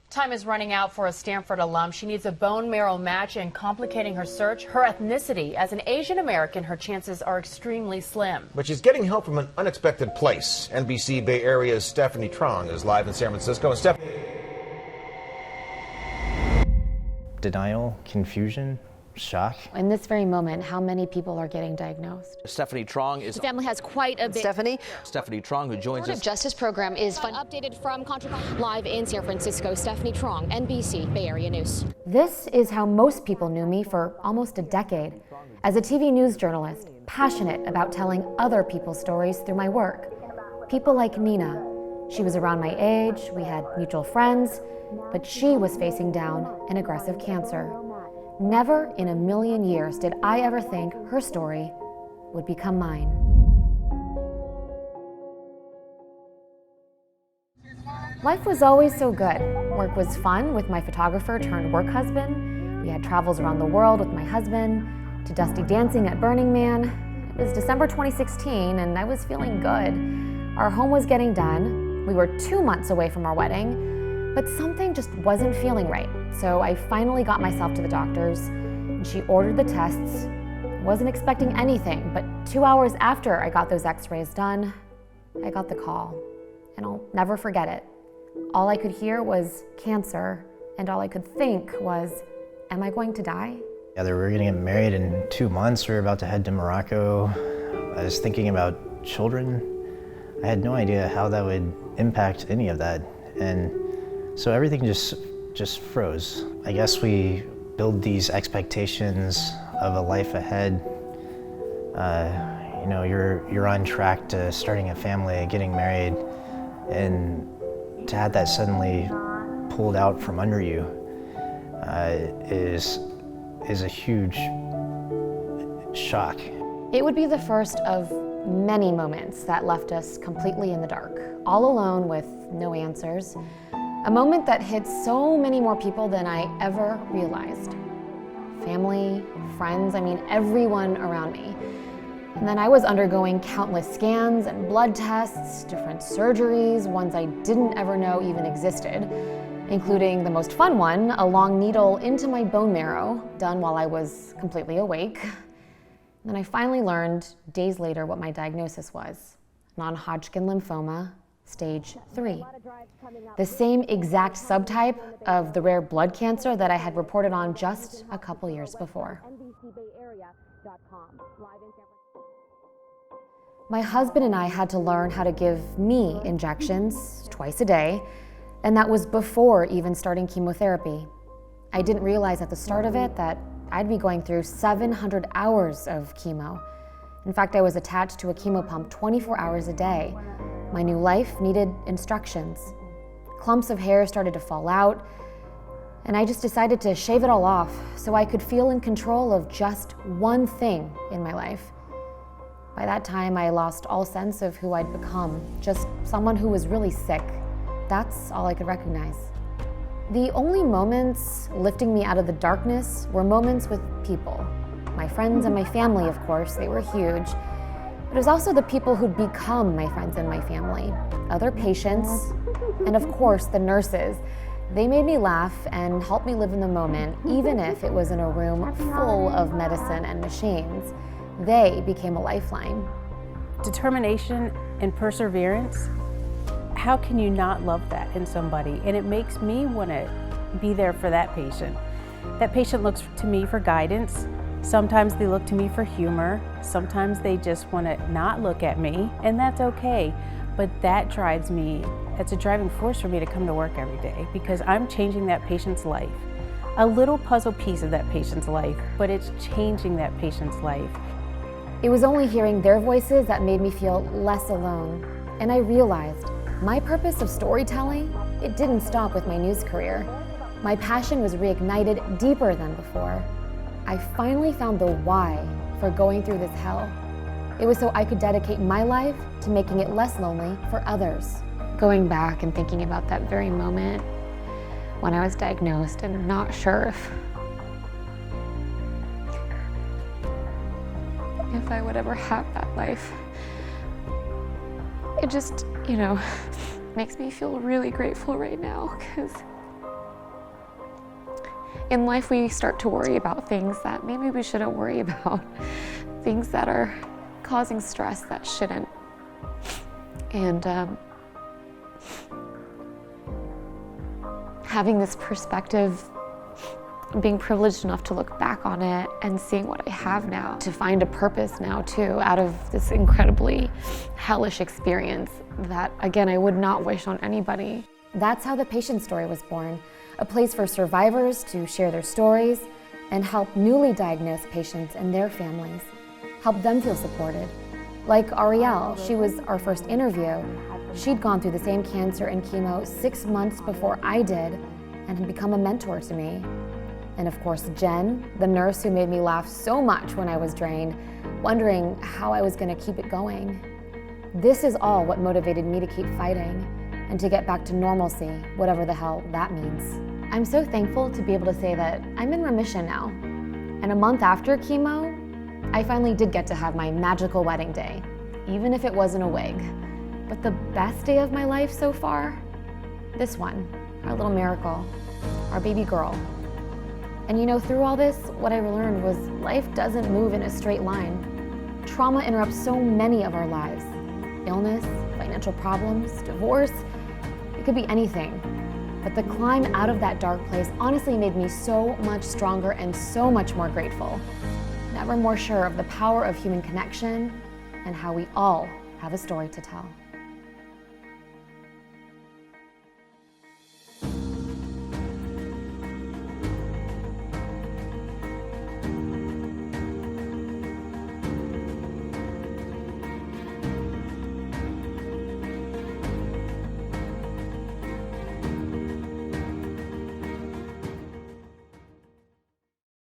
Time is running out for a Stanford alum. She needs a bone marrow match, and complicating her search, her ethnicity. As an Asian American, her chances are extremely slim. But she's getting help from an unexpected place. NBC Bay Area's Stephanie Chuang is live in San Francisco. Denial, confusion, shock. In this very moment, how many people are getting diagnosed? Stephanie Chuang is... The family has quite a bit. Stephanie Chuang, who joins us. Justice program is updated from live in San Francisco. Stephanie Chuang, NBC Bay Area News. This is how most people knew me for almost a decade. As a TV news journalist, passionate about telling other people's stories through my work. People like Nina. She was around my age, we had mutual friends, but she was facing down an aggressive cancer. Never in a million years did I ever think her story would become mine. Life was always so good. Work was fun with my photographer turned work husband. We had travels around the world with my husband, to Dusty Dancing at Burning Man. It was December 2016 and I was feeling good. Our home was getting done. We were 2 months away from our wedding, but something just wasn't feeling right. So I finally got myself to the doctors, and she ordered the tests. Wasn't expecting anything, but 2 hours after I got those x-rays done, I got the call, and I'll never forget it. All I could hear was cancer, and all I could think was, am I going to die? Yeah, we were gonna get married in 2 months. We were about to head to Morocco. I was thinking about children. I had no idea how that would impact any of that. And so everything just froze. I guess we build these expectations of a life ahead. You know, you're on track to starting a family, getting married, and to have that suddenly pulled out from under you is a huge shock. It would be the first of many moments that left us completely in the dark, all alone with no answers. A moment that hit so many more people than I ever realized. Family, friends, I mean everyone around me. And then I was undergoing countless scans and blood tests, different surgeries, ones I didn't ever know even existed, including the most fun one, a long needle into my bone marrow, done while I was completely awake. And then I finally learned days later what my diagnosis was: non-Hodgkin lymphoma, stage 3. The same exact subtype of the rare blood cancer that I had reported on just a couple years before. My husband and I had to learn how to give me injections twice a day, and that was before even starting chemotherapy. I didn't realize at the start of it that I'd be going through 700 hours of chemo. In fact, I was attached to a chemo pump 24 hours a day. My new life needed instructions. Clumps of hair started to fall out, and I just decided to shave it all off so I could feel in control of just one thing in my life. By that time, I lost all sense of who I'd become, just someone who was really sick. That's all I could recognize. The only moments lifting me out of the darkness were moments with people. My friends and my family, of course, they were huge. But it was also the people who'd become my friends and my family, other patients, and of course the nurses. They made me laugh and helped me live in the moment, even if it was in a room full of medicine and machines. They became a lifeline. Determination and perseverance, how can you not love that in somebody? And it makes me want to be there for that patient. That patient looks to me for guidance. Sometimes they look to me for humor. Sometimes they just want to not look at me, and that's okay. But that drives me, it's a driving force for me to come to work every day because I'm changing that patient's life. A little puzzle piece of that patient's life, but it's changing that patient's life. It was only hearing their voices that made me feel less alone. And I realized my purpose of storytelling, it didn't stop with my news career. My passion was reignited deeper than before. I finally found the why for going through this hell. It was so I could dedicate my life to making it less lonely for others. Going back and thinking about that very moment when I was diagnosed and not sure if I would ever have that life, it just, makes me feel really grateful right now because In life, we start to worry about things that maybe we shouldn't worry about, things that are causing stress that shouldn't. And having this perspective, being privileged enough to look back on it and seeing what I have now, to find a purpose now too, out of this incredibly hellish experience that, again, I would not wish on anybody. That's how the Patient Story was born, a place for survivors to share their stories and help newly diagnosed patients and their families, help them feel supported. Like Ariel, she was our first interview. She'd gone through the same cancer and chemo 6 months before I did and had become a mentor to me. And of course, Jen, the nurse who made me laugh so much when I was drained, wondering how I was going to keep it going. This is all what motivated me to keep fighting and to get back to normalcy, whatever the hell that means. I'm so thankful to be able to say that I'm in remission now. And a month after chemo, I finally did get to have my magical wedding day, even if it wasn't a wig. But the best day of my life so far? This one, our little miracle, our baby girl. And you know, through all this, what I learned was life doesn't move in a straight line. Trauma interrupts so many of our lives. Illness, financial problems, divorce, it could be anything. But the climb out of that dark place honestly made me so much stronger and so much more grateful. Never more sure of the power of human connection and how we all have a story to tell.